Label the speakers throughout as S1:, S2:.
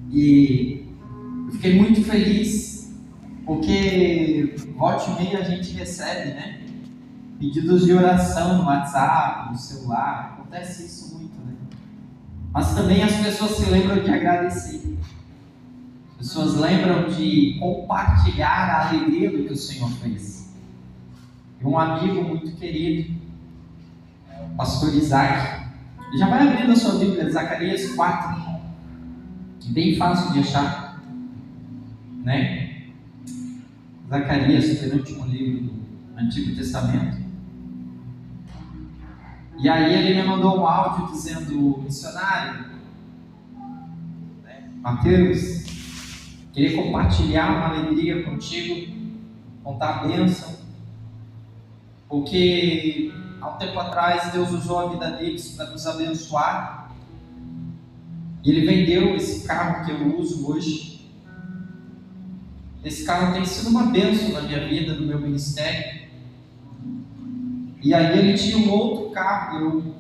S1: E eu fiquei muito feliz, porque volta e meia a gente recebe, né, pedidos de oração no WhatsApp, no celular. Acontece isso muito, né? Mas também as pessoas se lembram de agradecer. As pessoas lembram de compartilhar a alegria do que o Senhor fez. E um amigo muito querido, o pastor Isaac, já vai abrindo a sua Bíblia, Zacarias 4, bem fácil de achar, né? Zacarias, o penúltimo livro do Antigo Testamento. E aí ele me mandou um áudio dizendo: missionário, Mateus, queria compartilhar uma alegria contigo, contar a bênção, porque há um tempo atrás Deus usou a vida deles para nos abençoar. E ele vendeu esse carro que eu uso hoje. Esse carro tem sido uma bênção na minha vida, no meu ministério. E aí ele tinha um outro carro, eu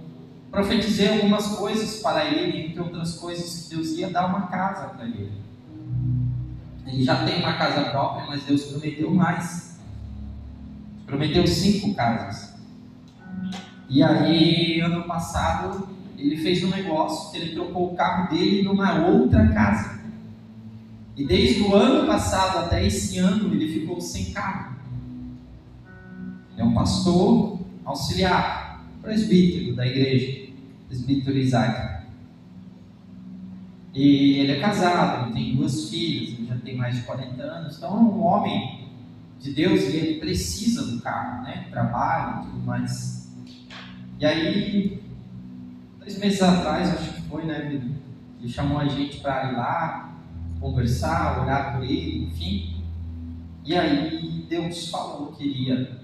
S1: profetizei algumas coisas para ele, entre outras coisas, que Deus ia dar uma casa para ele. Ele já tem uma casa própria, mas Deus prometeu mais. Prometeu 5 casas. E aí, ano passado, ele fez um negócio que ele trocou o carro dele numa outra casa. E desde o ano passado até esse ano, ele ficou sem carro. Ele é um pastor auxiliar, presbítero da igreja, presbítero Isaac. E ele é casado, ele tem 2 filhas, ele já tem mais de 40 anos. Então é um homem de Deus e ele precisa do carro, né? Trabalho e tudo mais. E aí, 2 meses atrás, acho que foi, né, ele chamou a gente para ir lá, conversar, orar por ele, enfim. E aí Deus falou que iria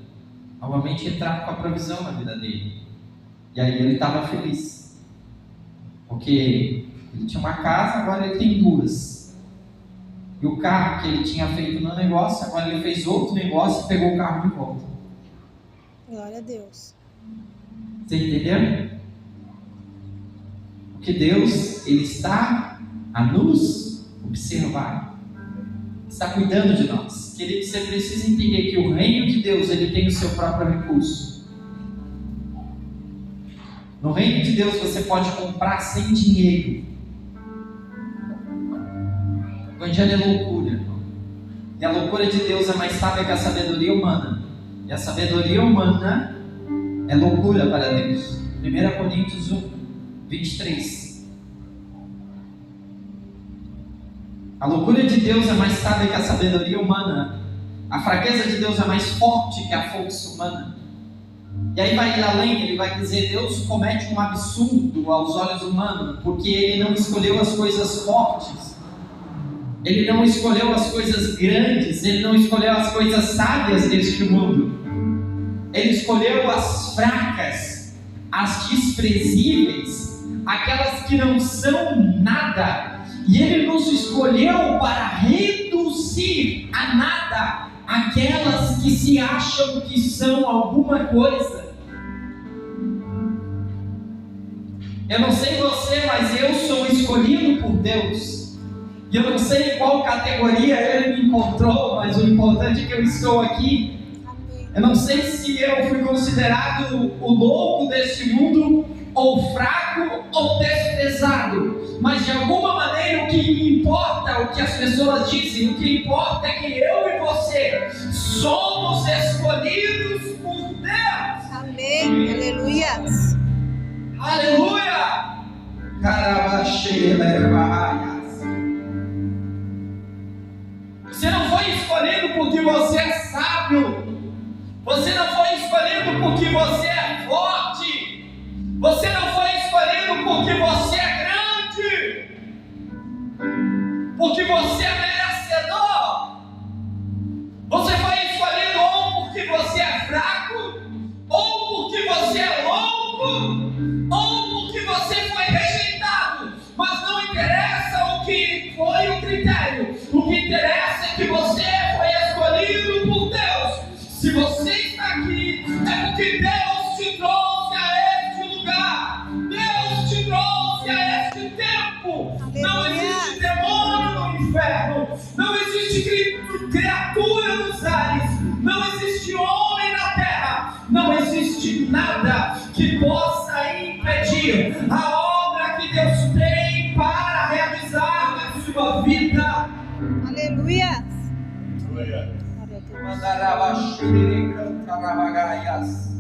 S1: novamente entrar com a provisão na vida dele. E aí ele estava feliz, porque ele tinha uma casa, agora ele tem 2. E o carro que ele tinha feito no negócio, agora ele fez outro negócio e pegou o carro de volta.
S2: Glória a Deus.
S1: Você entendeu? Porque Deus, Ele está a nos observar. Está cuidando de nós. Querido, você precisa entender que o reino de Deus, ele tem o seu próprio recurso. No reino de Deus você pode comprar sem dinheiro. O evangelho é loucura. E a loucura de Deus é mais sábia que a sabedoria humana. E a sabedoria humana é loucura para Deus. 1 Coríntios 1, 23. A loucura de Deus é mais sábia que a sabedoria humana. A fraqueza de Deus é mais forte que a força humana. E aí vai ir além, ele vai dizer: Deus comete um absurdo aos olhos humanos, porque Ele não escolheu as coisas fortes, Ele não escolheu as coisas grandes, Ele não escolheu as coisas sábias deste mundo. Ele escolheu as fracas, as desprezíveis, aquelas que não são nada. E Ele nos escolheu para reduzir a nada aquelas que se acham que são alguma coisa. Eu não sei você, mas eu sou escolhido por Deus. E eu não sei em qual categoria Ele me encontrou, mas o importante é que eu estou aqui. Eu não sei se eu fui considerado o louco deste mundo, ou fraco, ou desprezado, mas de alguma maneira o que me importa é o que as pessoas dizem. O que importa é que eu e você somos escolhidos por Deus.
S2: Amém, aleluia.
S1: Aleluia. Você não foi escolhido porque você é sábio. Você não foi escolhido porque você é forte. Você não foi escolhido porque você é grande, porque você é merecedor. Você foi escolhido ou porque você é fraco, ou porque você é louco, ou porque você foi rejeitado. Mas não interessa o que foi o critério. O que interessa é que você foi escolhido por Deus. Se você está aqui, é porque Deus te trouxe a este lugar. Deus te trouxe a este tempo. Não existe demônio Deus tem para realizar na sua vida.
S2: Aleluia.
S3: Aleluia.
S1: Mandarabashiri cantarabagaias.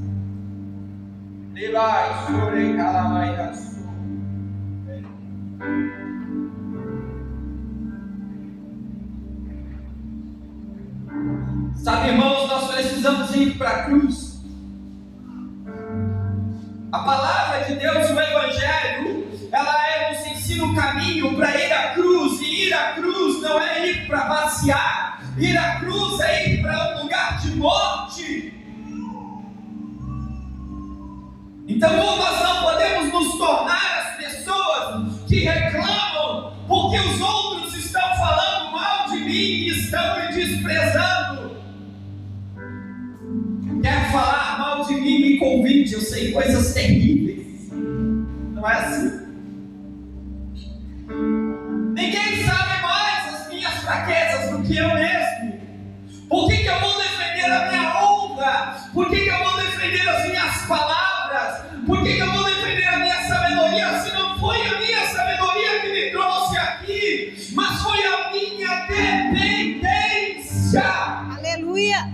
S1: Lebai sore calamaias. Sabe, irmãos, nós precisamos ir para a cruz. A palavra de Deus, o Evangelho, ela nos ensina o caminho para ir à cruz. E ir à cruz não é ir para passear. Ir à cruz é ir para um lugar de morte. Então nós não podemos nos tornar as pessoas que reclamam porque os outros estão falando mal de mim e estão me desprezando. Quer falar mal de mim, me convide, eu sei coisas terríveis. Não é assim? Ninguém sabe mais as minhas fraquezas do que eu mesmo. Por que eu vou defender a minha honra? Por que eu vou defender as minhas palavras? Por que eu vou defender a minha sabedoria? Se não foi a minha sabedoria que me trouxe aqui, mas foi a minha dependência.
S2: Aleluia.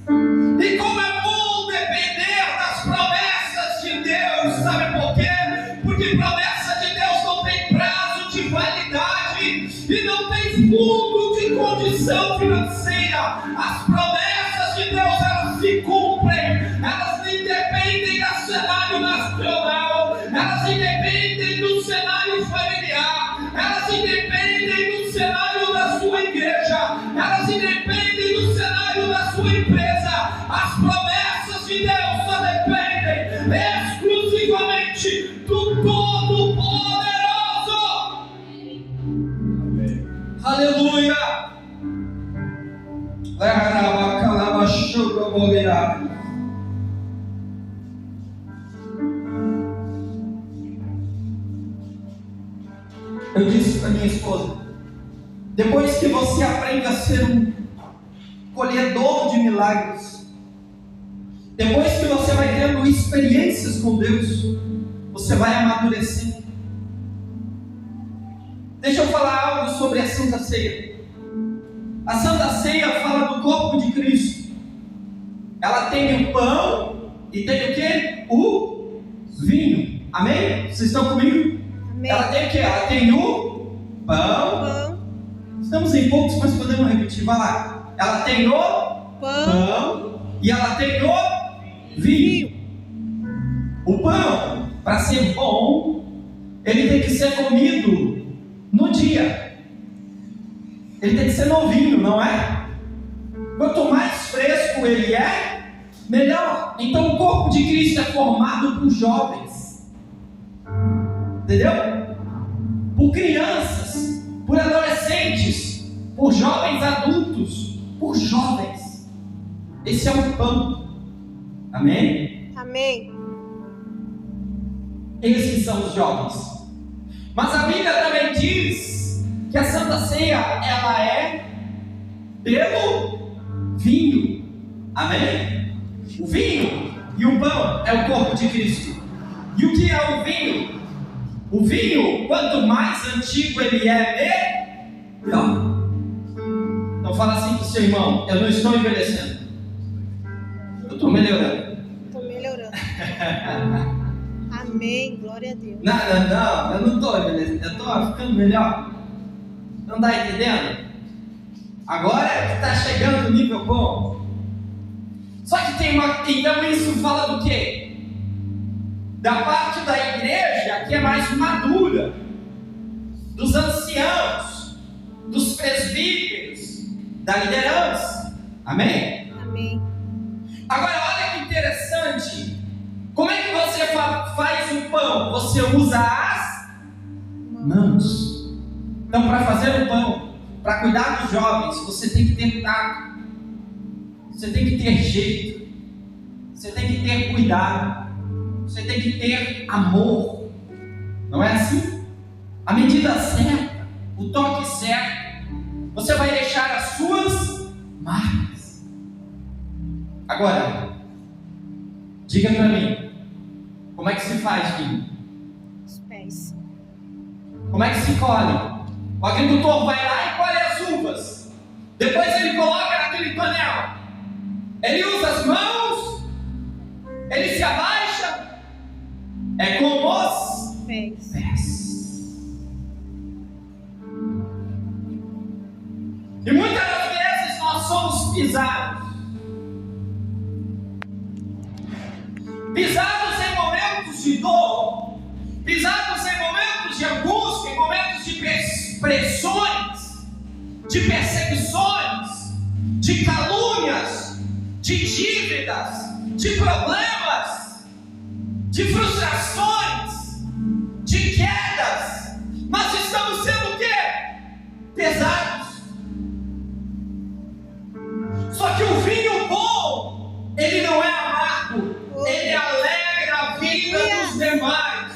S1: E como é bom depender das promessas de Deus, sabe por quê? Porque promessa de Deus não tem prazo de validade e não tem fundo de condição financeira. As promessas de Deus, elas se cumprem, elas não dependem do cenário nacional, elas independem do cenário familiar, elas independem do cenário da sua igreja, elas independem do cenário da sua empresa. As promessas de Deus só dependem exclusivamente do Todo-Poderoso.
S3: Amém.
S1: Aleluia. Eu disse para minha esposa, depois que você aprende a ser um colhedor de milagres, depois que você vai tendo experiências com Deus, você vai amadurecendo. Deixa eu falar algo sobre a Santa Ceia. A Santa Ceia fala do corpo de Cristo. Ela tem o pão e tem o quê? O vinho. Amém? Vocês estão comigo?
S2: Amém.
S1: Ela tem o quê? Ela tem o pão. Estamos em poucos, mas podemos repetir. Vai lá. Ela tem o pão e ela tem o vinho. O pão, para ser bom, ele tem que ser comido no dia. Ele tem que ser novinho, não é? Quanto mais fresco ele é, melhor. Então o corpo de Cristo é formado por jovens. Entendeu? Por crianças, por adolescentes, por jovens adultos, por jovens. Esse é o pão. Amém?
S2: Amém.
S1: Esses são os jovens. Mas a Bíblia também diz que a Santa Ceia, ela é pelo vinho. Amém? O vinho e o pão é o corpo de Cristo. E o que é o vinho? O vinho, quanto mais antigo ele é, melhor. Então fala assim para o seu irmão, eu não estou envelhecendo, eu estou melhorando.
S2: Estou melhorando. Amém, glória a Deus.
S1: Não, eu não estou envelhecendo, eu estou ficando melhor. Não está entendendo? Agora é que está chegando o nível bom. Só que tem uma. Então isso fala do quê? Da parte da igreja que é mais madura, dos anciãos, dos presbíteros, da liderança. Amém?
S2: Amém.
S1: Agora olha que interessante. Como é que você faz o pão? Você usa as mãos. Então, para fazer o pão, para cuidar dos jovens, você tem que ter tato, você tem que ter jeito, você tem que ter cuidado, você tem que ter amor. Não é assim? A medida certa, o toque certo, você vai deixar as suas marcas. Agora, diga para mim, como é que se faz, filho?
S2: 10.
S1: Como é que se colhe? O agricultor vai lá e colhe as uvas. Depois ele coloca naquele tonel. Ele usa as mãos. Ele se abaixa. É com os
S2: Pés.
S1: pés. E muitas das vezes nós somos pisados. Pisados em momentos de dor. Pisados em momentos de angústia, em momentos de pressões, de perseguições, de calúnias, de dívidas, de problemas, de frustrações, de quedas. Nós estamos sendo o quê? Pesados. Só que o vinho bom, ele não é amargo, ele alegra a vida dos demais.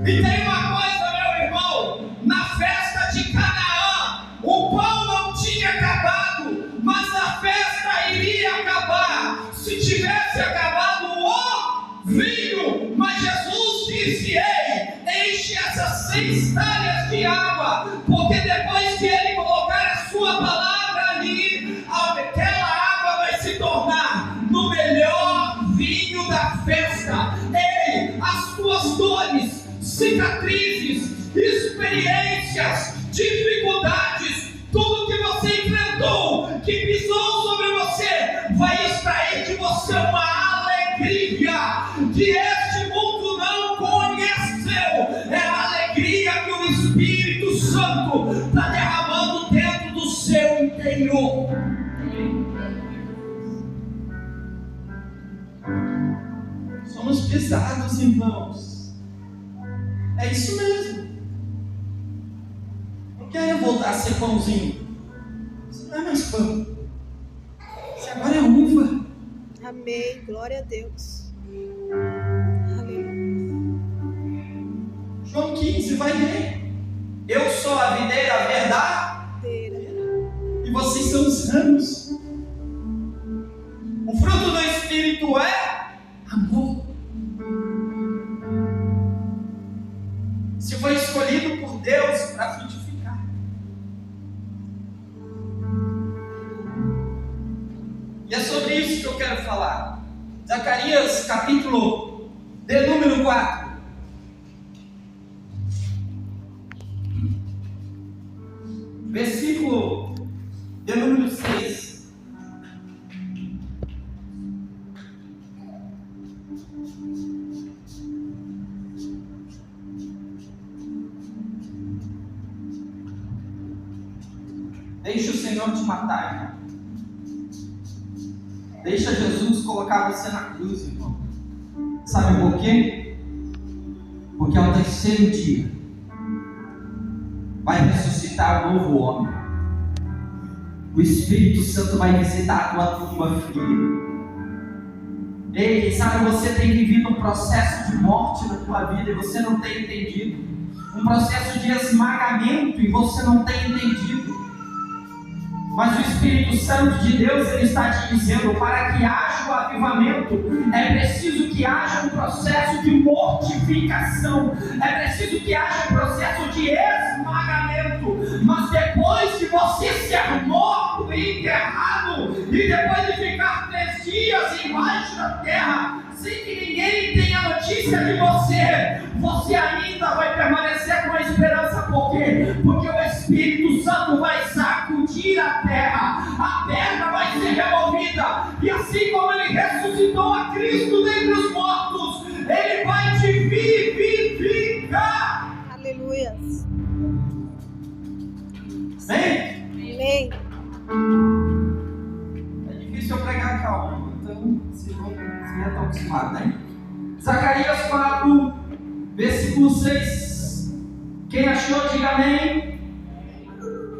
S1: E tem uma coisa, meu irmão, na festa de Canaã, o pão não tinha acabado, mas a festa iria acabar. Se tivesse acabado o vinho, mas Jesus disse: ei, enche essas 6 talhas de água, porque depois que ele colocar a sua palavra ali, aquela água vai se tornar no melhor vinho da festa. Ei, as tuas dores, cicatrizes, experiências, dificuldades, tudo que você enfrentou, que pisou sobre você, vai extrair de você uma alegria que este mundo não conheceu. É a alegria que o Espírito Santo está derramando dentro do seu interior. Somos pisados, irmãos. É isso mesmo. Não quero voltar a ser pãozinho. Isso não é mais pão. Isso agora é uva.
S2: Amém. Glória a Deus. Aleluia.
S1: João 15, vai ler. Eu sou a videira verdadeira e vocês são os ramos. O fruto do Espírito é amor. Se foi escolhido por Deus para frutificar. E é sobre isso que eu quero falar. Zacarias capítulo de número 4. Versículo de número 6. Deixa o Senhor te matar, irmão. Deixa Jesus colocar você na cruz, irmão. Sabe por quê? Porque ao terceiro dia vai ressuscitar um novo homem. O Espírito Santo vai visitar a tua tumba fria. Ei, sabe, você tem vivido um processo de morte na tua vida e você não tem entendido. Um processo de esmagamento e você não tem entendido. Mas o Espírito Santo de Deus, ele está te dizendo: para que haja o avivamento, é preciso que haja um processo de mortificação, é preciso que haja um processo de esmagamento. Mas depois de você ser morto e enterrado, e depois de ficar 3 dias embaixo da terra, sem que ninguém tenha notícia de você, você ainda vai permanecer com a esperança. Por quê? Porque o Espírito Santo vai sacudir a terra vai ser removida, e assim como ele ressuscitou a Cristo dentre os mortos, ele vai te vivificar.
S2: Aleluia.
S1: Amém?
S2: Amém.
S1: É difícil eu pregar calma, então vocês já estão acostumados, né? Zacarias 4, versículo 6. Quem achou, diga amém.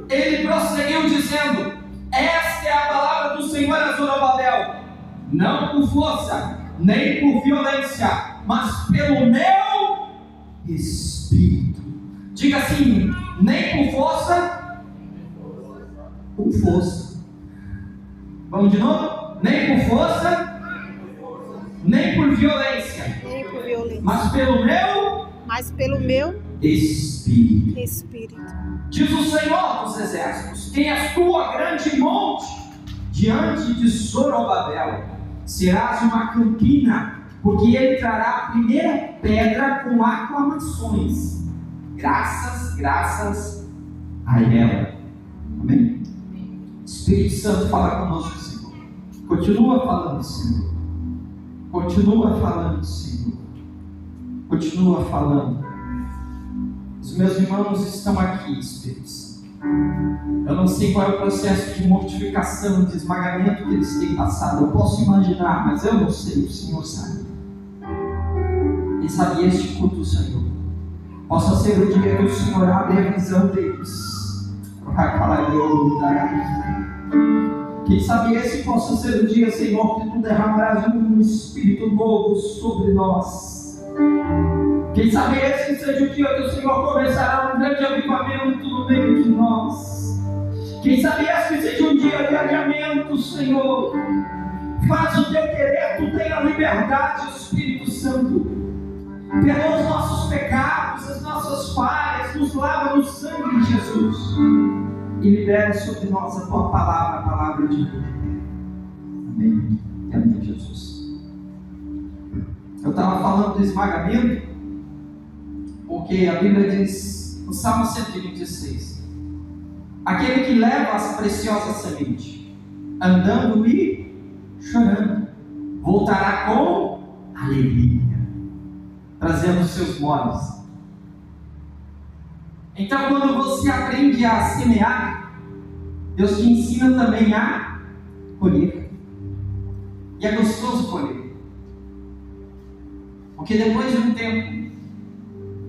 S1: Ele prosseguiu dizendo: esta é a palavra do Senhor a Zorobabel, não por força, nem por violência, mas pelo meu Espírito. Diga assim: nem por força, por força. Vamos de novo? Nem por força, nem por violência,
S2: Nem por violência,
S1: mas pelo meu
S2: mas pelo meu
S1: Espírito.
S2: Espírito.
S1: Diz o Senhor dos Exércitos: quem és tu, ó grande monte? Diante de Zorobabel serás uma campina, porque ele trará a primeira pedra com aclamações. Graças a ela. Amém? Espírito Santo, fala conosco, Senhor. Continua falando, Senhor. Continua falando, Senhor. Continua falando. Os meus irmãos estão aqui, Espírito Santo. Eu não sei qual é o processo de mortificação, de esmagamento que eles têm passado. Eu posso imaginar, mas eu não sei, o Senhor sabe. E sabe, este culto, Senhor, possa ser o dia que o Senhor abre a visão deles. Quem sabe esse possa ser o dia, Senhor, que tu derramarás um Espírito novo sobre nós. Quem sabe esse seja o dia que o Senhor começará um grande avivamento no meio de nós. Quem sabe esse seja um dia de alinhamento, Senhor. Faz o teu querer, tu tem a liberdade, Espírito Santo. Perdoa os nossos pecados, as nossas falhas, nos lava no sangue de Jesus. E libera sobre nós a tua palavra, a palavra de vida. Amém. E amém, Jesus. Eu estava falando do esmagamento, porque a Bíblia diz, no Salmo 126, aquele que leva as preciosas sementes, andando e chorando, voltará com alegria, trazendo os seus moles. Então, quando você aprende a semear, Deus te ensina também a colher. E é gostoso colher, porque depois de um tempo,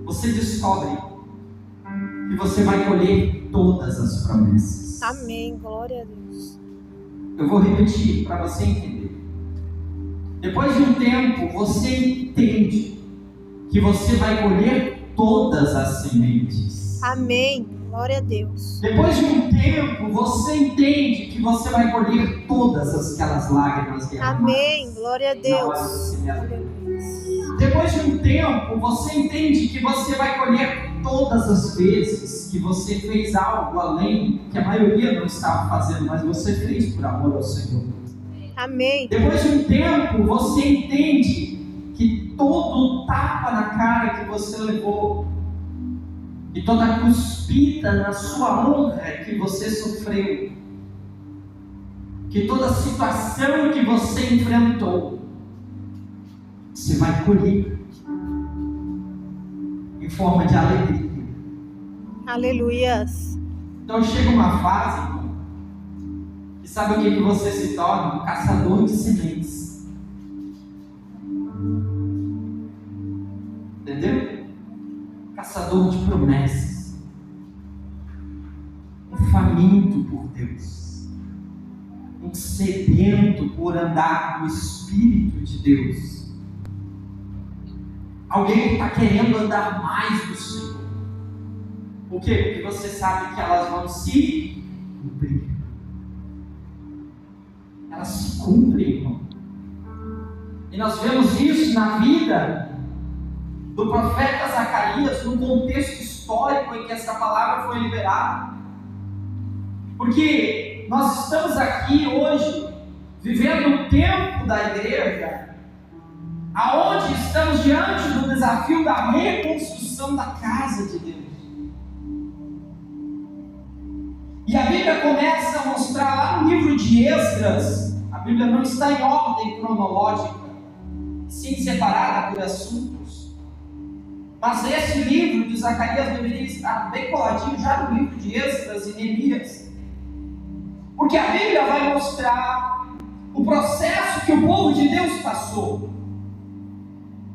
S1: você descobre que você vai colher todas as promessas.
S2: Amém, glória a Deus.
S1: Eu vou repetir para você entender. Depois de um tempo, você entende que você vai colher todas as sementes.
S2: Amém, glória a Deus.
S1: Depois de um tempo, você entende que você vai colher todas aquelas lágrimas derramadas.
S2: Amém, glória a Deus.
S1: Depois de um tempo, você entende que você vai colher todas as vezes que você fez algo além, que a maioria não estava fazendo, mas você fez por amor ao Senhor.
S2: Amém.
S1: Depois de um tempo, você entende que todo o tapa na cara que você levou, e toda a cuspida na sua honra que você sofreu, que toda a situação que você enfrentou, você vai colher em forma de alegria.
S2: Aleluias.
S1: Então chega uma fase, irmão, e sabe o que você se torna? Um caçador de sementes. Entendeu? Caçador de promessas. Um faminto por Deus. Um sedento por andar no Espírito de Deus. Alguém que está querendo andar mais do Senhor. Por quê? Porque você sabe que elas vão se cumprir. Elas se cumprem, irmão. E nós vemos isso na vida do profeta Zacarias, no contexto histórico em que essa palavra foi liberada. Porque nós estamos aqui hoje, vivendo o tempo da igreja, aonde estamos diante do desafio da reconstrução da casa de Deus. E a Bíblia começa a mostrar lá no livro de Esdras, a Bíblia não está em ordem cronológica, sim separada por assuntos, mas esse livro de Zacarias deveria estar bem coladinho já no livro de Esdras e Neemias, porque a Bíblia vai mostrar o processo que o povo de Deus passou.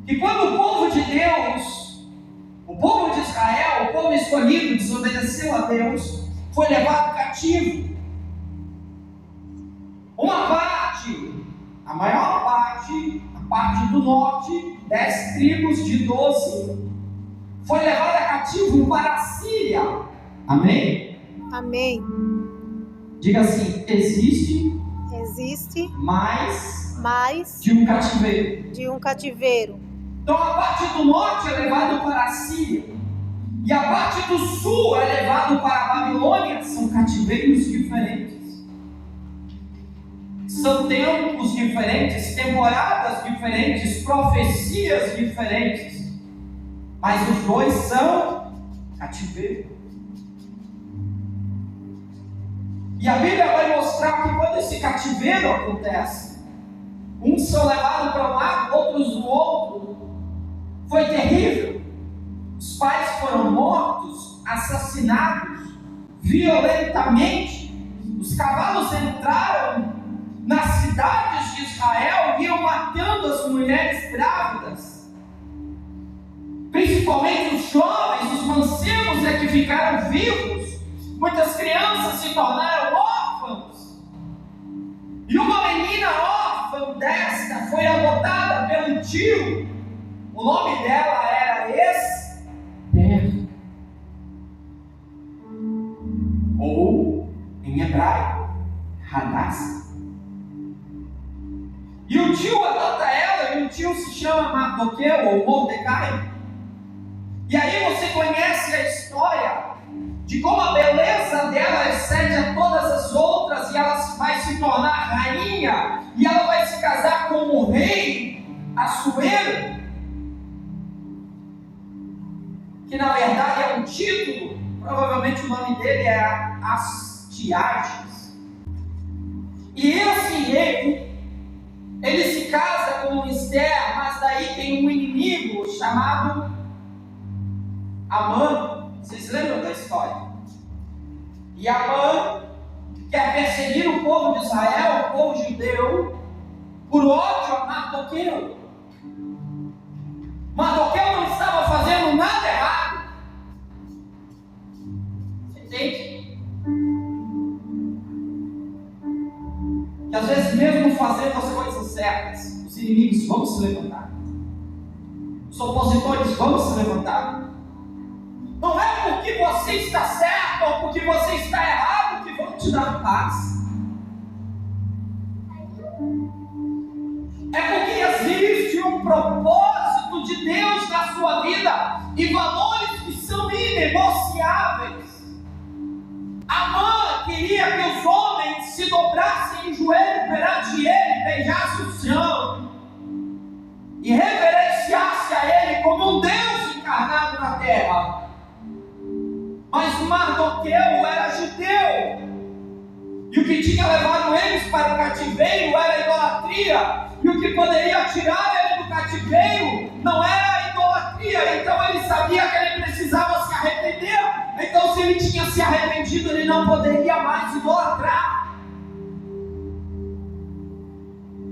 S1: E quando o povo de Deus, o povo de Israel, o povo escolhido, desobedeceu a Deus, foi levado cativo. Uma parte, a maior parte, a parte do norte, 10 tribos de 12, foi levada cativo para a Síria. Amém?
S2: Amém.
S1: Diga assim: existe
S2: mais
S1: de um cativeiro.
S2: de um cativeiro.
S1: Então a parte do norte é levado para a Síria, e a parte do sul é levado para a Babilônia. São cativeiros diferentes. São tempos diferentes, temporadas diferentes, profecias diferentes. Mas os dois são cativeiro. E a Bíblia vai mostrar que quando esse cativeiro acontece, uns são levados para um lado, outros do outro. Foi terrível. Os pais foram mortos, assassinados violentamente. Os cavalos entraram nas cidades de Israel e iam matando as mulheres grávidas. Principalmente os jovens, os mancebos é que ficaram vivos. Muitas crianças se tornaram órfãos. E uma menina órfã desta foi adotada pelo tio. O nome dela era Esther. Ou, em hebraico, Hadassah. E o tio adota ela, e o tio se chama Mardoqueu ou Mordecai. E aí você conhece a história de como a beleza dela excede a todas as outras, e ela vai se tornar rainha, e ela vai se casar com o rei Assuero, que na verdade é um título. Provavelmente o nome dele é Astiages. E esse rei, ele se casa com Esther, mas daí tem um inimigo chamado Amã. Vocês lembram da história? E Amã quer perseguir o povo de Israel, o povo judeu, por ódio a Mardoqueu. Mardoqueu não estava fazendo nada errado. Você entende? Que às vezes, mesmo fazendo as coisas certas, os inimigos vão se levantar. Os opositores vão se levantar. Não é porque você está certo ou porque você está errado que vão te dar paz. É porque existe um propósito de Deus na sua vida e valores que são inegociáveis. Amã queria que os homens se dobrassem em joelho perante ele, beijassem o chão e reverenciassem a ele como um Deus encarnado na terra. Mas Mardoqueu era judeu, e o que tinha levado eles para o cativeiro era a idolatria, e o que poderia tirar ele do cativeiro não era a idolatria. Então ele sabia que ele precisava se arrepender. Então, se ele tinha se arrependido, ele não poderia mais idolatrar.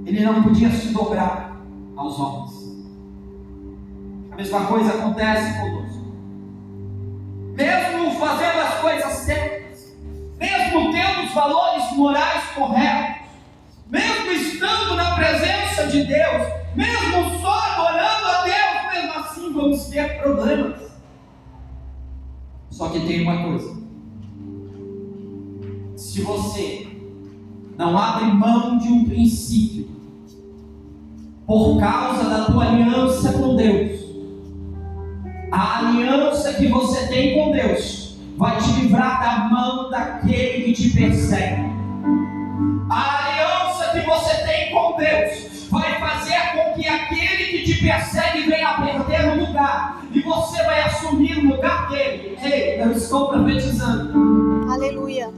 S1: Ele não podia se dobrar aos homens. A mesma coisa acontece conosco. Mesmo fazendo as coisas certas, mesmo tendo os valores morais corretos, mesmo estando na presença de Deus, mesmo só adorando a Deus, mesmo assim vamos ter problemas. Só que tem uma coisa: se você não abre mão de um princípio por causa da tua aliança com Deus, a aliança que você tem com Deus vai te livrar da mão daquele que te persegue. A aliança que você tem com Deus vai fazer com que aquele que te persegue venha a perder o lugar, e você vai assumir o lugar dele. Ei, eu estou profetizando.
S2: Aleluia.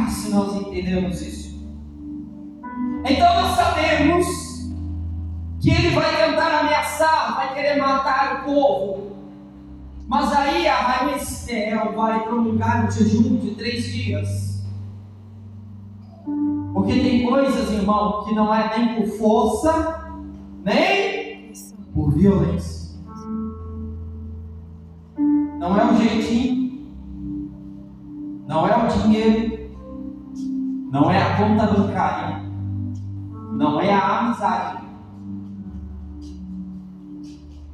S1: Se nós entendemos isso, então nós sabemos que ele vai tentar ameaçar, vai querer matar o povo. Mas aí a rainha Esther vai prolongar o jejum de 3 dias. Porque tem coisas, irmão, que não é nem por força, nem por violência. Não é o jeitinho, não é o dinheiro, não é a conta bancária, não é a amizade,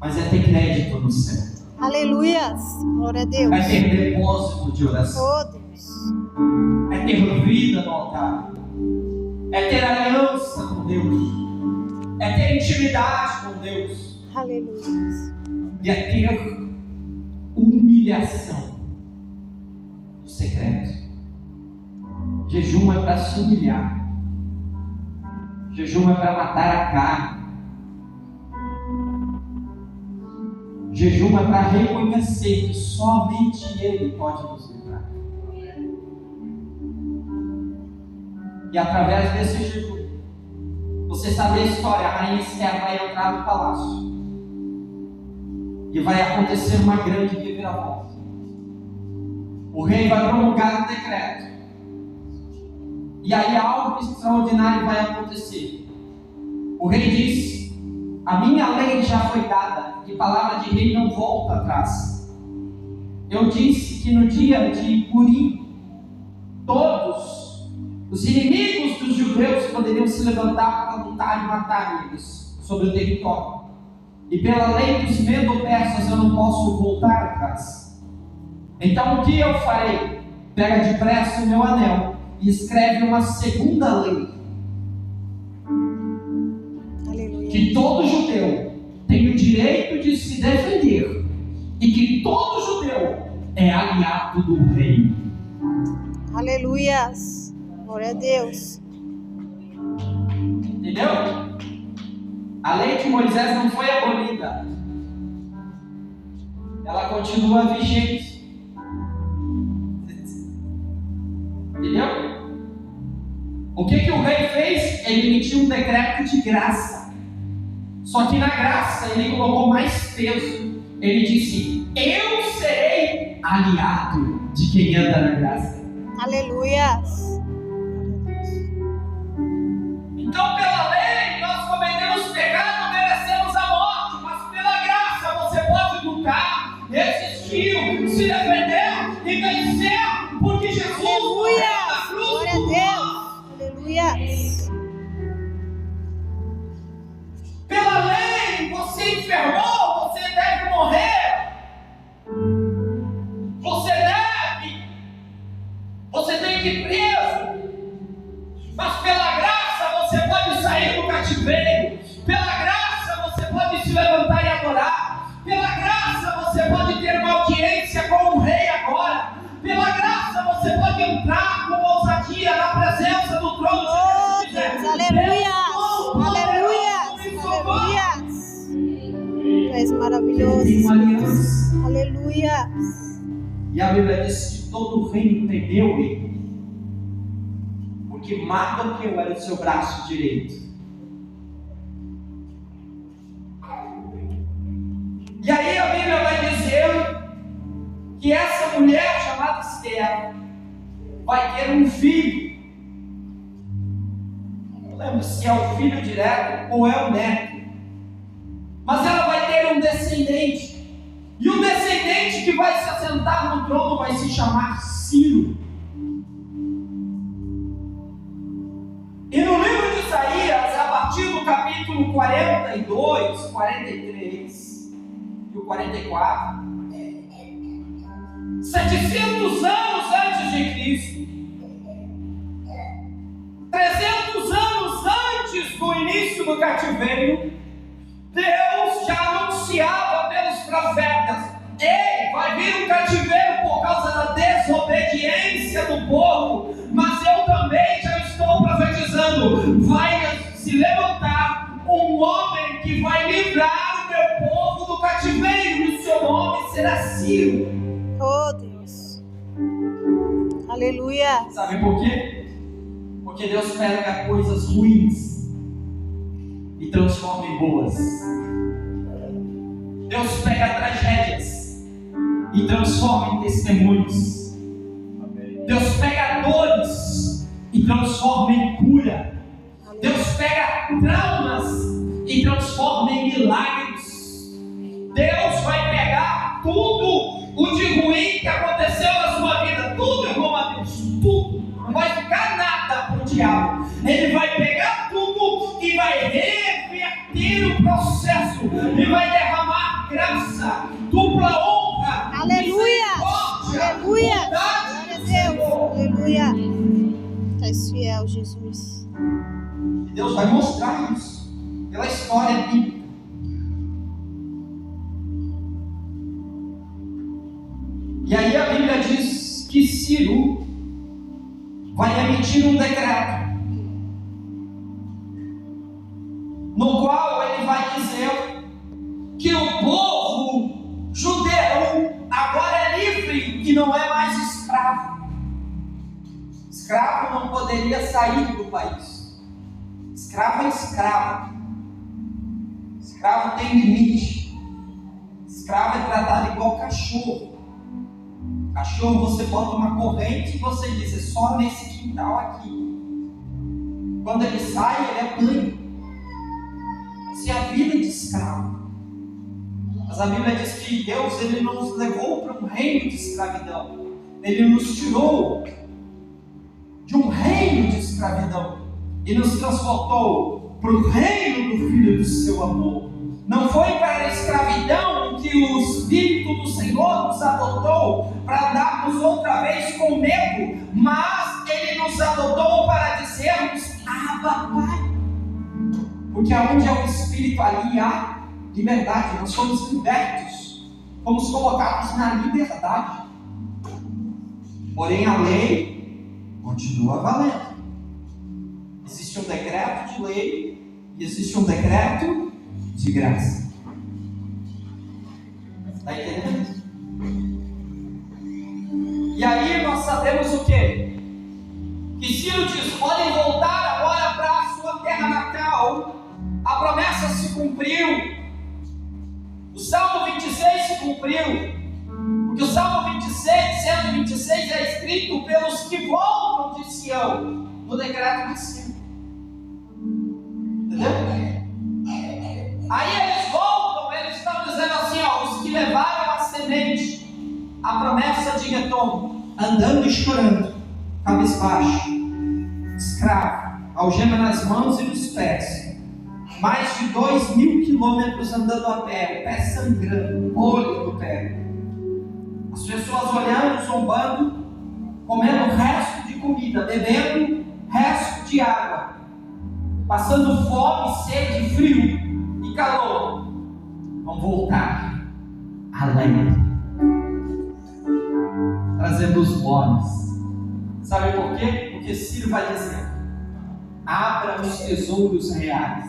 S1: mas é ter crédito no céu.
S2: Aleluia. Glória a Deus.
S1: É ter depósito de oração.
S2: Oh, Deus.
S1: é ter vida no altar, é ter aliança com Deus, é ter intimidade com Deus,
S2: Aleluia.
S1: e é ter humilhação no secreto. Jejum é para se humilhar, jejum é para matar a carne, jejum é para reconhecer que somente Ele pode nos livrar. E através desse jejum, você sabe a história, a rainha Esther vai entrar no palácio e vai acontecer uma grande reviravolta. O rei vai promulgar um decreto, e aí algo extraordinário vai acontecer. O rei diz: a minha lei já foi dada, e palavra de rei não volta atrás. Eu disse que no dia de Purim, todos os inimigos dos judeus poderiam se levantar para lutar e matar eles sobre o território. E pela lei dos medo-persas eu não posso voltar atrás. Então o que eu farei? Pega depressa o meu anel e escreve uma segunda lei.
S2: Aleluia.
S1: Que todo judeu tem o direito de se defender e que todo judeu é aliado do rei.
S2: Aleluias. Glória a Deus.
S1: Entendeu? A lei de Moisés não foi abolida. Ela continua vigente. Entendeu? O que o rei fez? Ele emitiu um decreto de graça. Só que na graça ele colocou mais peso. Ele disse: eu serei aliado de quem anda na graça.
S2: Aleluias.
S1: Então, pela lei, nós cometemos pecado, merecemos a morte, mas pela graça você pode lutar, resistiu, se defendeu e venceu, porque Jesus morreu na cruz.
S2: Glória a Deus. Aleluias.
S1: Pela lei, você enfermou, você deve morrer, você tem que ir preso, mas pela graça você pode sair do cativeiro, pela graça você pode se levantar e adorar, pela graça você pode ter uma audiência com o rei agora, pela graça você pode entrar com ousadia na presença do trono de Deus.
S2: Aleluia. Aleluia. Tu és maravilhoso.
S1: Tem uma aliança.
S2: Aleluia.
S1: E a Bíblia diz que todo reino temeu ele, porque Mardoqueu era o seu braço direito. E aí a Bíblia vai dizer que essa mulher chamada Esther vai ter um filho. Não lembro se é o filho direto ou é o neto, mas ela vai ter um descendente. E o descendente que vai se assentar no trono vai se chamar Ciro. E no livro de Isaías, a partir do capítulo 42, 43 e o 44, 700 anos antes de Cristo, 300 anos antes do início do cativeiro, Deus já anunciava pelos profetas: ei, vai vir um cativeiro por causa da desobediência do povo, mas eu também já estou profetizando, vai se levantar um homem que vai livrar o meu povo do cativeiro, e o seu nome será Ciro.
S2: Oh Deus. Aleluia.
S1: Sabe por quê? Porque Deus pega coisas ruins e transforma em boas. Deus pega tragédias e transforma em testemunhos. Deus pega dores e transforma em cura. Deus pega traumas e transforma em milagres. Deus vai pegar tudo o de ruim que aconteceu na sua vida, tudo, irmão Mateus, tudo. Não vai ficar nada para o diabo. Ele vai pegar tudo e vai reverter o processo e vai derramar graça, dupla honra,
S2: Aleluia.
S1: misericórdia,
S2: Aleluia.
S1: bondade do
S2: Glória a Deus.
S1: Senhor.
S2: Aleluia.
S1: Deus vai mostrar isso pela história bíblica. E aí a Bíblia diz que Ciro vai emitir um decreto, no qual ele vai dizer que o povo judeu agora é livre e não é mais escravo. Escravo não poderia sair do país. Escravo é escravo. Escravo tem limite. Escravo é tratado igual cachorro. Cachorro você bota uma corrente e você diz, é só nesse quintal aqui. Quando ele sai, ele é banho. Essa é a vida de escravo. Mas a Bíblia diz que Deus, ele nos levou para um reino de escravidão. Ele nos tirou de um reino de escravidão e nos transportou para o reino do Filho do seu amor. Não foi para a escravidão que o Espírito do Senhor nos adotou para andarmos outra vez com medo, mas Ele nos adotou para dizermos, Abba, Pai. Porque aonde é o Espírito, ali há liberdade. Nós somos libertos, fomos colocados na liberdade. Porém a lei continua valendo. Existe um decreto de lei e existe um decreto de graça. Está entendendo? E aí nós sabemos o quê? Que Ciro diz, podem voltar agora para a sua terra natal. A promessa se cumpriu. O Salmo 26 se cumpriu. Porque o Salmo 126 é escrito pelos que voltam de Sião, no decreto de Ciro. Entendeu? Aí eles voltam, eles estão dizendo assim, ó, os que levaram a semente, a promessa de retorno, andando e chorando, cabisbaixo, escravo, algema nas mãos e nos pés, mais de 2.000 quilômetros andando a pé, o pé sangrando, o olho do pé, as pessoas olhando, zombando, comendo resto de comida, bebendo resto de água, passando fome, sede, frio e calor, vão voltar além, trazendo os bônus. Sabe por quê? Porque Ciro vai dizer, abra os tesouros reais,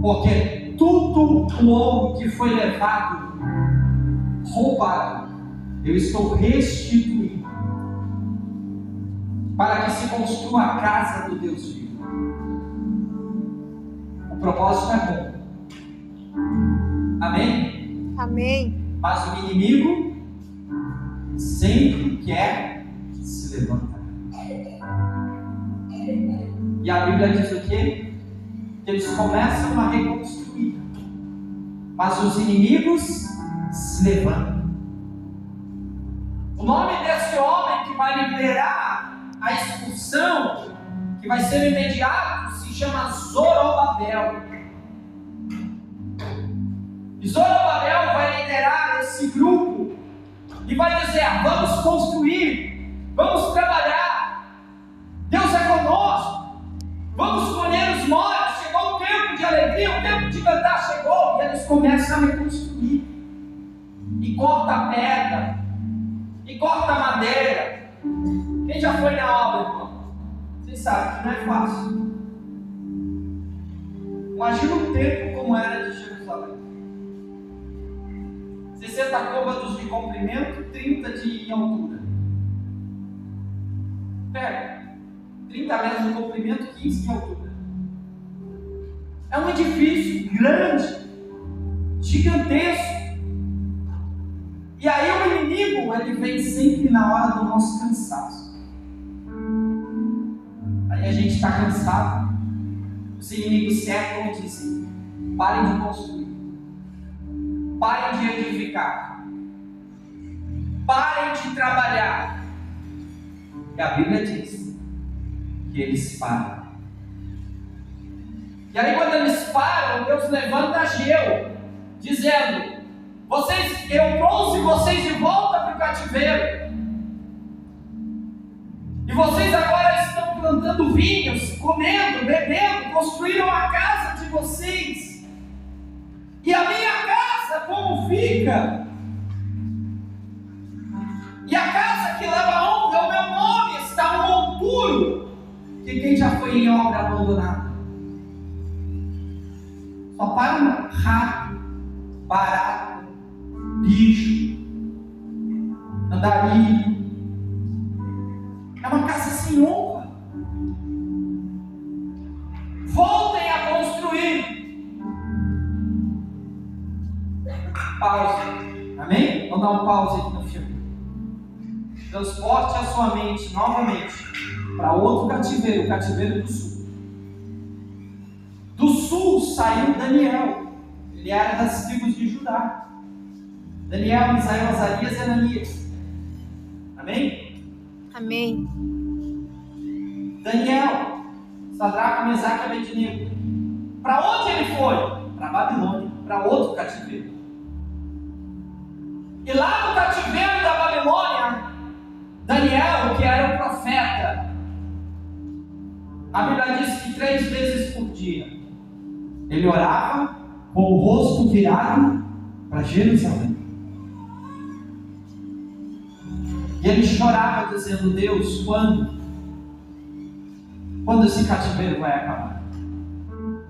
S1: porque tudo o ouro que foi levado, roubado, eu estou restituindo, para que se construa a casa do Deus vivo. O propósito é bom. Amém?
S2: Amém.
S1: Mas o inimigo sempre quer se levantar. E a Bíblia diz o quê? Que eles começam a reconstruir, mas os inimigos se levantam. O nome desse homem que vai liderar a expulsão, que vai ser imediato, se chama Zorobabel. E Zorobabel vai liderar esse grupo e vai dizer, vamos construir, vamos trabalhar, Deus é conosco, vamos colher os molhos, chegou o tempo de alegria, o tempo de cantar chegou, e eles começam a reconstruir, e corta a pedra, e corta a madeira. Quem já foi na obra, irmão? Vocês sabem que não é fácil. Imagina o tempo como era de Jerusalém. 60 côvados de comprimento, 30 de altura. Pega, 30 metros de comprimento, 15 de altura. É um edifício grande, gigantesco. E aí o inimigo, ele vem sempre na hora do nosso cansaço. Aí a gente está cansado. Os inimigos cercam e dizem, parem de construir. Parem de edificar. Parem de trabalhar. E a Bíblia diz que eles param. E aí quando eles param, Deus levanta Ageu, dizendo, eu trouxe vocês de volta para o cativeiro. E vocês agora estão plantando plantando vinhos, comendo, bebendo, construíram a casa de vocês. E a minha casa como fica? E a casa que leva honra ao meu nome está um monturo, que quem já foi em obra abandonada. Só para rato, barato, bicho, andarilho. É uma casa sem honra. Voltem a construir. Pausa. Amém? Vamos dar um pause aqui no filme. Transporte a sua mente novamente para outro cativeiro, o cativeiro do sul. Do sul saiu Daniel. Ele era das tribos de Judá. Daniel, Misael, Azarias e Ananias. Amém?
S2: Amém.
S1: Daniel, Sadraque, Mesaque e Abednego. Para onde ele foi? Para Babilônia, para outro cativeiro. E lá no cativeiro da Babilônia, Daniel, que era um profeta, a Bíblia diz que 3 vezes por dia ele orava com o rosto virado para Jerusalém. E ele chorava dizendo: Deus, quando esse cativeiro vai acabar?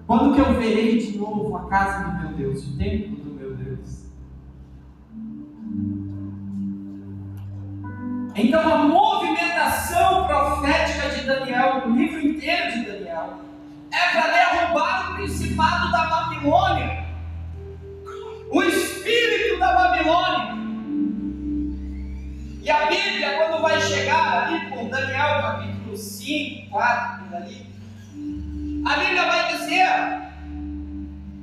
S1: Quando que eu verei de novo a casa do meu Deus, o templo do meu Deus? Então a movimentação profética de Daniel, o livro inteiro de Daniel, é para derrubar o principado da Babilônia, o espírito da Babilônia. E a Bíblia, quando vai chegar ali por Daniel capítulo 5, 4, por ali, a Bíblia vai dizer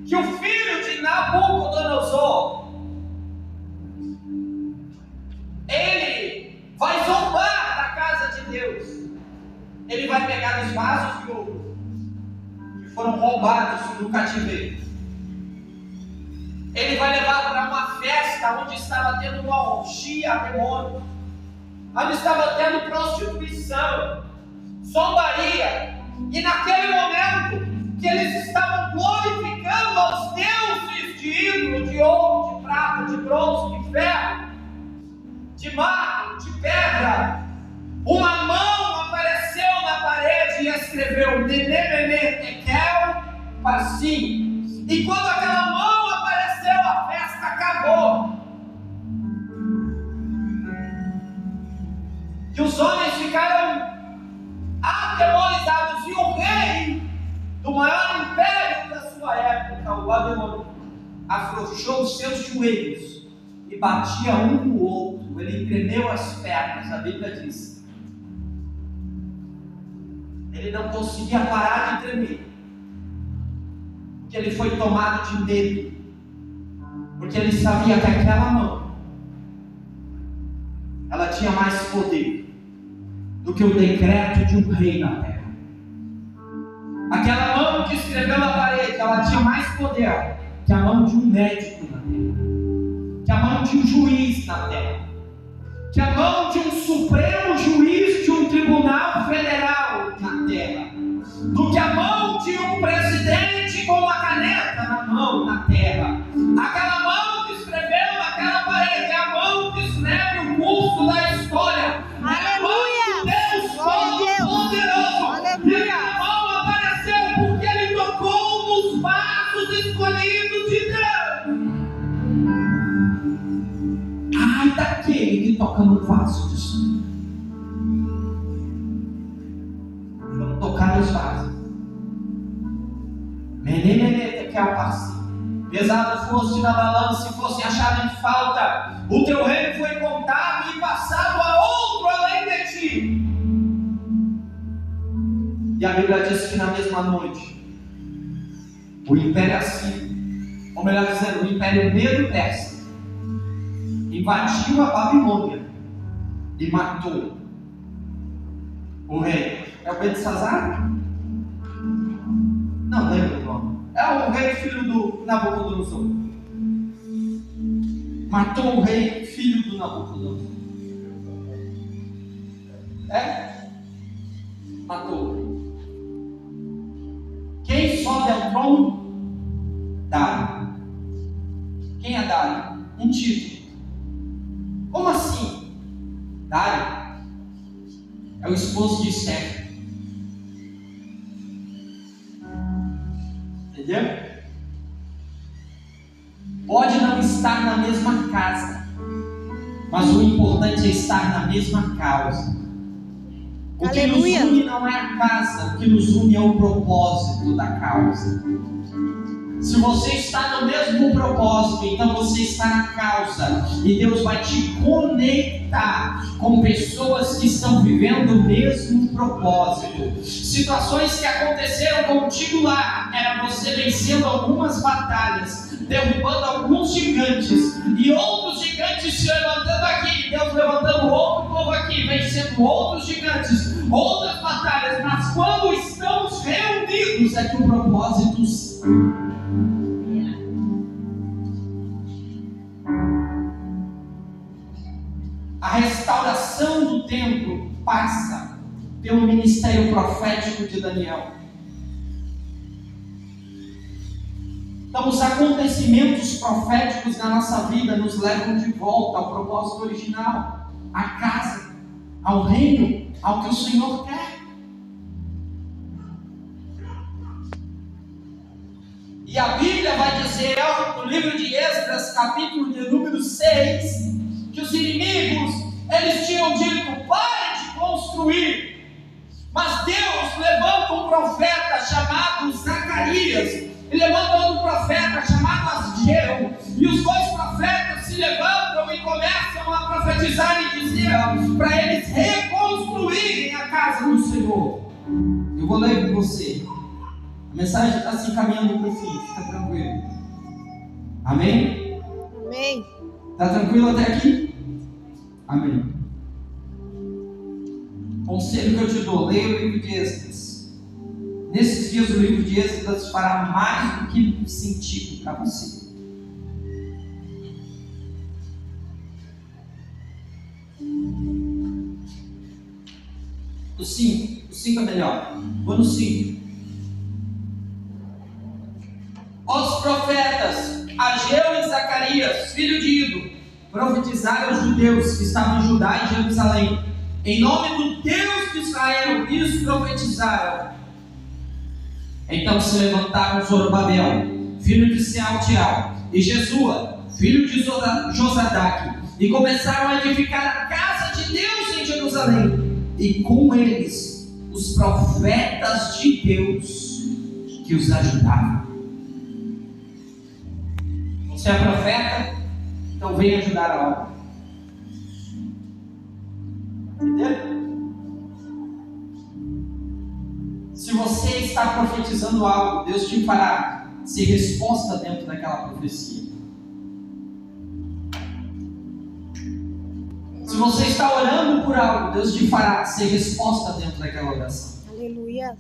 S1: que o filho de Nabucodonosor, ele vai zombar da casa de Deus. Ele vai pegar os vasos de ouro que foram roubados no cativeiro. Ele vai levar para uma festa onde estava tendo uma orgia a demônio, onde estava tendo prostituição, zombaria. E naquele momento que eles estavam glorificando aos deuses de ídolo, de ouro, de prata, de bronze, de ferro, de mármore, de pedra, uma mão apareceu na parede e escreveu Nenemene Tekel Parsim. E quando aquela mão apareceu, a festa acabou. E os homens ficaram atemorizados. E o rei do maior império da sua época, o Babilônia, afrouxou os seus joelhos e batia um no outro. Ele tremeu as pernas, a Bíblia diz. Ele não conseguia parar de tremer, porque ele foi tomado de medo, porque ele sabia que aquela mão, ela tinha mais poder do que o decreto de um rei na terra. Aquela mão que escreveu na parede, ela tinha mais poder que a mão de um médico na terra, que a mão de um juiz na terra, que a mão de um supremo juiz de um tribunal federal na terra, do que a mão de um presidente com uma caneta na mão na terra. Aquela mão que escreveu naquela parede é a mão que escreve o curso da história.
S2: Aleluia!
S1: Deus Todo-Poderoso. E aquela mão apareceu porque ele tocou nos vasos escolhidos de Deus. Ai daquele que toca no vaso de sangue. Vamos tocar nos vasos. Menemenete que é o passe. Pesado foste na balança e fosse achado em falta. O teu reino foi contado e passado a outro além de ti. E a Bíblia diz que na mesma noite o Império Assírio, ou melhor dizendo, o Império Medo-Persa, invadiu a Babilônia e matou o rei. É o Belsazar? Não lembro o nome. É o rei filho do Nabucodonosor. Matou o rei filho do Nabucodonosor. É? Matou. propósito é o trono? Dário. Quem é Dário? Um título. Como assim? Dário é o esposo de Esther. Entendeu? Pode não estar na mesma casa, mas o importante é estar na mesma causa. O que nos une não é a casa, o que nos une é o propósito da causa. Se você está no mesmo propósito, então você está na causa, e Deus vai te conectar com pessoas que estão vivendo o mesmo propósito. Situações que aconteceram contigo lá, era você vencendo algumas batalhas, derrubando alguns gigantes, e outros gigantes se levantando aqui, Deus levantando outro povo aqui, vencendo outros gigantes, outras batalhas, mas quando estamos reunidos é que o propósito a restauração do templo passa pelo ministério profético de Daniel. Então, os acontecimentos proféticos na nossa vida nos levam de volta ao propósito original, à casa, ao reino, ao que o Senhor quer. E a Bíblia vai dizer no livro de Esdras, capítulo de número 6, que os inimigos, eles tinham dito: pare de construir. Mas Deus levanta um profeta chamado Zacarias, e levanta outro profeta chamado Ageu, e os dois profetas se levantam e começam a profetizar e dizer para eles reconstruírem a casa do Senhor. Eu vou ler com você. A mensagem está se encaminhando para o fim, fica tranquilo. Amém?
S2: Amém.
S1: Está tranquilo até aqui? Amém. Conselho que eu te dou: leia o livro de Esdras. Nesses dias o livro de Esdras fará mais do que sentido para você. O 5 é melhor. Vou no 5. Os profetas Ageu e Zacarias, filho de Ido, profetizaram aos judeus que estavam em Judá e Jerusalém. Em nome do Deus de Israel, eles profetizaram. Então se levantaram Zorobabel, filho de Sealtiel, e Jesua, filho de Josadaque, e começaram a edificar a casa de Deus em Jerusalém, e com eles os profetas de Deus que os ajudavam. Você é profeta? Então venha ajudar a obra. Entendeu? Se você está profetizando algo, Deus te fará ser resposta dentro daquela profecia. Se você está orando por algo, Deus te fará ser resposta dentro daquela oração.
S2: Aleluia.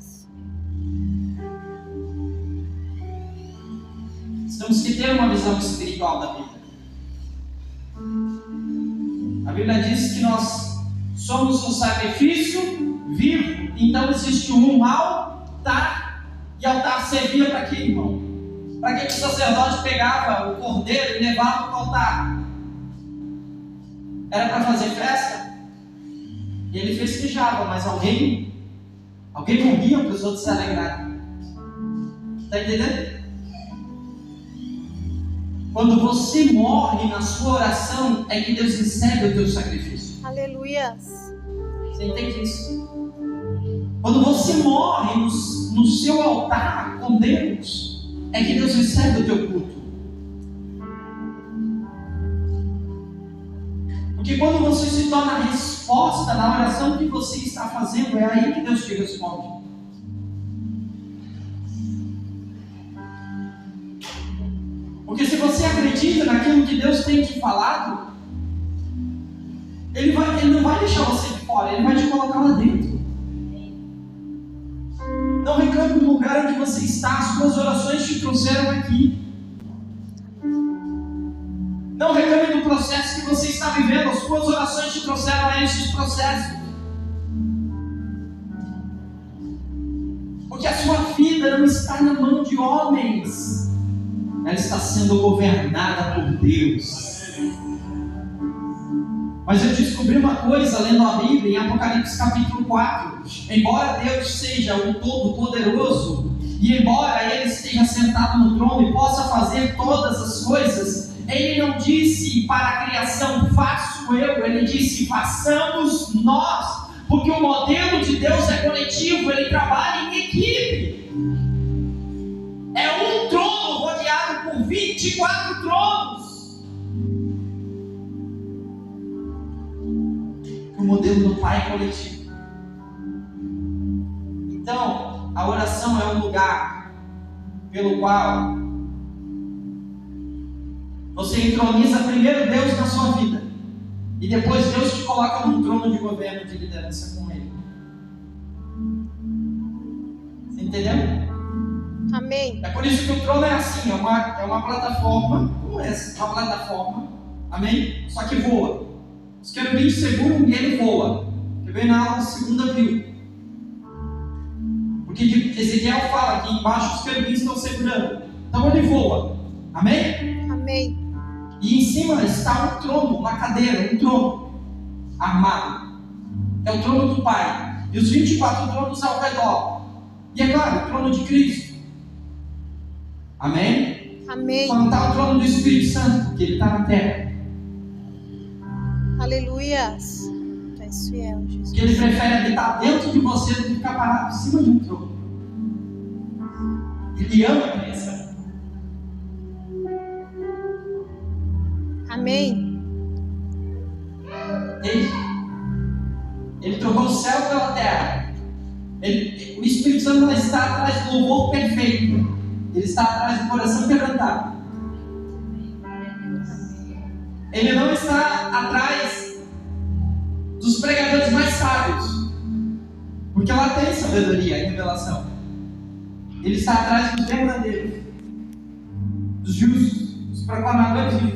S1: Temos que ter uma visão espiritual da Bíblia. A Bíblia diz que nós somos um sacrifício vivo. Então existe um altar. E altar servia para quê, irmão? Para que o sacerdote pegava o cordeiro e levava para o altar? Era para fazer festa? E ele festejava, mas alguém morria para os outros se alegrarem. Está entendendo? Quando você morre na sua oração, é que Deus recebe o teu sacrifício.
S2: Aleluia.
S1: Você entende isso? Quando você morre no seu altar com Deus, é que Deus recebe o teu culto. Porque quando você se torna a resposta na oração que você está fazendo, é aí que Deus te responde. Porque se você acredita naquilo que Deus tem te falado, Ele não vai deixar você de fora, Ele vai te colocar lá dentro. Não reclame do lugar onde você está, as suas orações te trouxeram aqui. Não reclame do processo que você está vivendo, as suas orações te trouxeram a esses processos. Porque a sua vida não está na mão de mas ela está sendo governada por Deus. Mas eu descobri uma coisa lendo a Bíblia em Apocalipse capítulo 4. Embora Deus seja o Todo-Poderoso, e embora Ele esteja sentado no trono e possa fazer todas as coisas, Ele não disse para a criação, faço eu. Ele disse, façamos nós. Porque o modelo de Deus é coletivo, Ele trabalha em equipe. É um trono rodeado por 24 tronos. O modelo do Pai é coletivo. Então, a oração é um lugar pelo qual você entroniza primeiro Deus na sua vida, e depois Deus te coloca num trono de governo, de liderança com Ele. Você entendeu?
S2: Amém.
S1: É por isso que o trono é assim, é uma plataforma como essa, uma plataforma, amém? Só que voa. Os querubins seguram e ele voa. Que vem na aula segunda viu. Porque Ezequiel fala que embaixo os querubins estão segurando. Então ele voa. Amém?
S2: Amém.
S1: E em cima está um trono, uma cadeira, um trono armado. É o trono do Pai. E os 24 tronos ao redor. E é claro, o trono de Cristo. Amém?
S2: Amém.
S1: Só não está o trono do Espírito Santo, porque ele está na terra.
S2: Aleluias. Tu és fiel, Jesus.
S1: Porque ele prefere habitar dentro de você do que ficar parado em cima de um trono. Ele ama a criação.
S2: Amém.
S1: Ele trocou o céu pela terra. O Espírito Santo não está atrás do louvor perfeito. Ele está atrás do coração quebrantado. Ele não está atrás dos pregadores mais sábios, porque lá tem sabedoria e revelação. Ele está atrás dos verdadeiros, dos justos, dos proclamadores de